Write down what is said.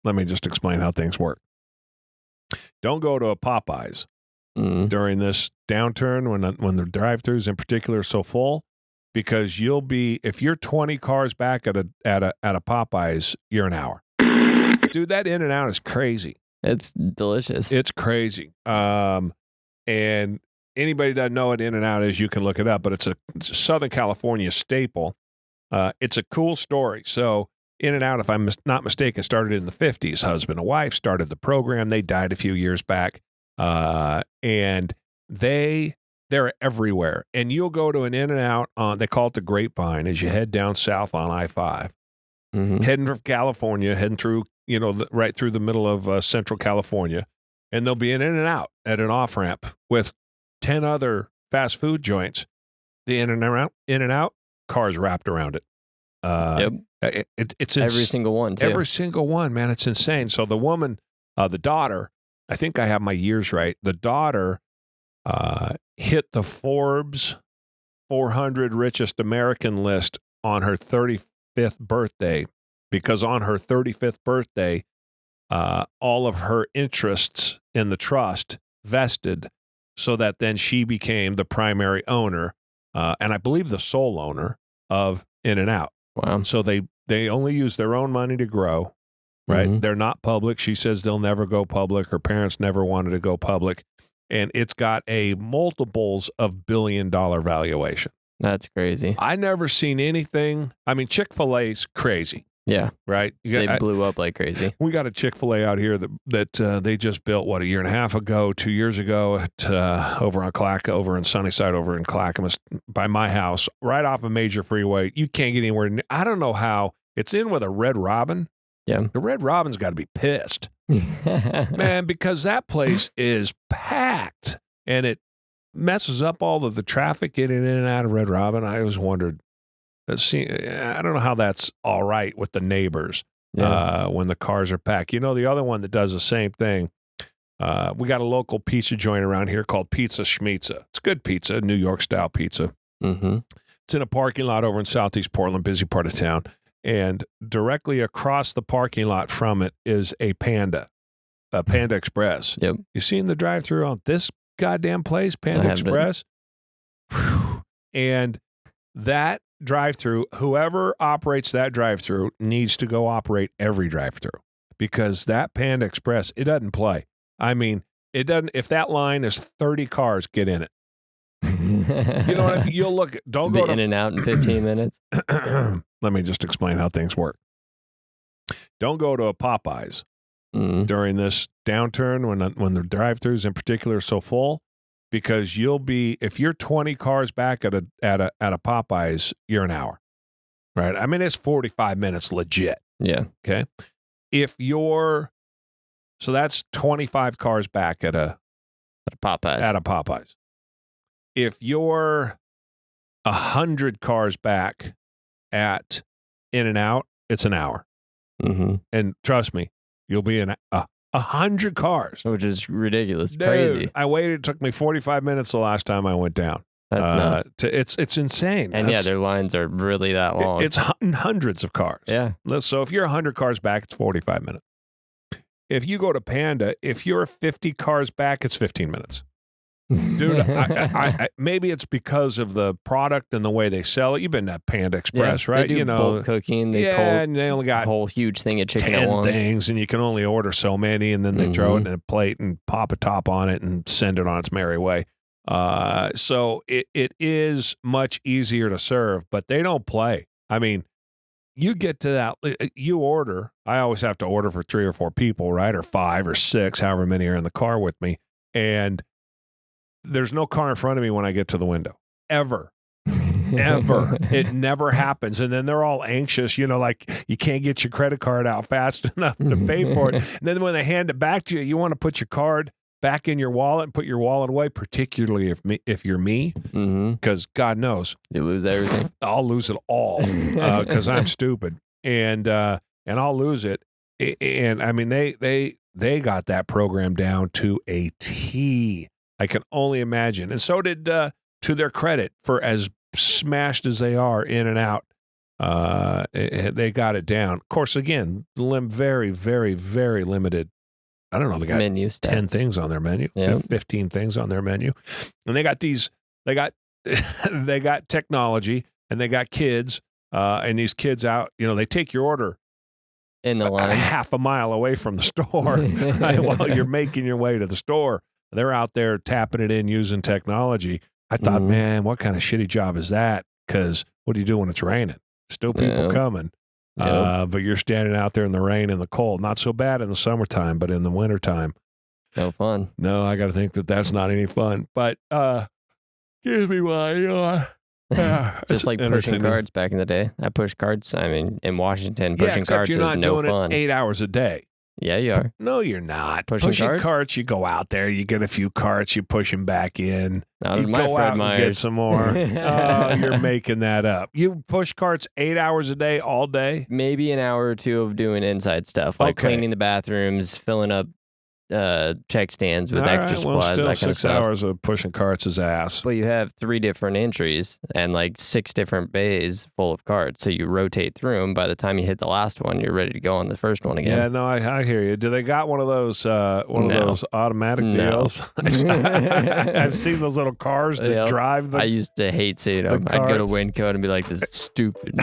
let me just explain how things work. Don't go to a Popeyes during this downturn when the drive-thrus in particular are so full, because if you're 20 cars back at a Popeyes, you're an hour. Dude, that In-N-Out is crazy. It's delicious. It's crazy. And anybody that doesn't know what In-N-Out is, you can look it up, but it's a Southern California staple. It's a cool story. So In-N-Out, if I'm not mistaken, started in the 50s. Husband and wife started the program. They died a few years back. And they're everywhere. And you'll go to an In-N-Out they call it the Grapevine, as you head down south on I-5. Heading from California, heading through, right through the middle of Central California. And there'll be an In-N-Out at an off-ramp with 10 other fast food joints. The In-N-Out, cars wrapped around it. It's every single one, too. Every single one, man. It's insane. So the woman, the daughter, I think I have my years right. The daughter hit the Forbes 400 richest American list on her 35th birthday, because on her 35th birthday, all of her interests in the trust vested, so that then she became the primary owner, and I believe the sole owner of In-N-Out. Wow. So they only use their own money to grow, right? They're not public. She says they'll never go public. Her parents never wanted to go public. And it's got a multiples of billion-dollar valuation. That's crazy. I never seen anything. I mean, Chick-fil-A's crazy. Yeah. Right? They blew up like crazy. We got a Chick-fil-A out here that they just built, a year and a half ago, 2 years ago, over in Sunnyside, over in Clackamas, by my house, right off a major freeway. You can't get anywhere. I don't know how. It's in with a Red Robin. Yeah. The Red Robin's got to be pissed. Man, because that place is packed, and it messes up all of the traffic getting in and out of Red Robin. I always wondered, I don't know how that's all right with the neighbors when the cars are packed. The other one that does the same thing, we got a local pizza joint around here called Pizza Schmitza. It's good pizza, New York-style pizza. It's in a parking lot over in Southeast Portland, busy part of town. And directly across the parking lot from it is a Panda Express. Yep. You seen the drive-thru on this goddamn place, Panda Express? And that drive-thru, whoever operates that drive-thru needs to go operate every drive-thru, because that Panda Express, it doesn't play. I mean, it doesn't. If that line is 30 cars, get in it. You know what I mean? You'll look. Don't go in and out in 15 minutes. Let me just explain how things work. Don't go to a Popeyes during this downturn when the drive-thrus in particular are so full, because if you're 20 cars back at a Popeyes, you're an hour, right? I mean, it's 45 minutes legit. Yeah. Okay. So that's 25 cars back at a Popeyes. If you're 100 cars back at In-N-Out, it's an hour. And trust me, you'll be in 100 cars. Which is ridiculous. Dude, crazy. I waited. It took me 45 minutes the last time I went down. That's nuts. It's insane. And their lines are really that long. It's hundreds of cars. Yeah. So if you're 100 cars back, it's 45 minutes. If you go to Panda, if you're 50 cars back, it's 15 minutes. Dude, I maybe it's because of the product and the way they sell it. You've been to Panda Express, right? They do bulk cooking. And they only got a whole huge thing of chicken 10 at once. things, and you can only order so many, and then they throw it in a plate and pop a top on it and send it on its merry way. So it is much easier to serve, but they don't play. I mean, you get to that, you order. I always have to order for 3 or 4 people, right? Or 5 or 6, however many are in the car with me. And there's no car in front of me when I get to the window. Ever. It never happens. And then they're all anxious, like you can't get your credit card out fast enough to pay for it. And then when they hand it back to you, you want to put your card back in your wallet and put your wallet away, particularly if you're me, because God knows. You lose everything. I'll lose it all because I'm stupid. And I'll lose it. And I mean, they got that program down to a T. I can only imagine. And so did, to their credit, for as smashed as they are, In-N-Out, They got it down. Of course, again, very, very, very limited. I don't know. They got menu stuff. 10 things on their menu, Yep. 15 things on their menu, and they got they got technology, and they got kids, and these kids out. They take your order In the line. half a mile away from the store while you're making your way to the store. They're out there tapping it in using technology. I thought, man, what kind of shitty job is that? Because what do you do when it's raining? Still people coming. But you're standing out there in the rain and the cold. Not so bad in the summertime, but in the wintertime. No fun. No, I got to think that's not any fun. But excuse me while Just like pushing cards back in the day. I pushed cards. I mean, in Washington, pushing cards is you're not no doing fun. it 8 hours a day. Yeah, you are. No, you're not. Pushing carts, you go out there, you get a few carts, you push them back in. Not you in my go Fred out Meyers. and get some more. Oh, you're making that up. You push carts 8 hours a day, all day? Maybe an hour or two of doing inside stuff, like cleaning the bathrooms, filling up check stands with extra supplies, still that kind of 6 stuff. hours of pushing carts is ass. But you have 3 different entries and like 6 different bays full of carts. So you rotate through them. By the time you hit the last one, you're ready to go on the first one again. Yeah, no, I hear you. Do they got one of those automatic deals? I've seen those little cars that drive them. I used to hate seeing them. I'd go to Winco and be like, this is stupid.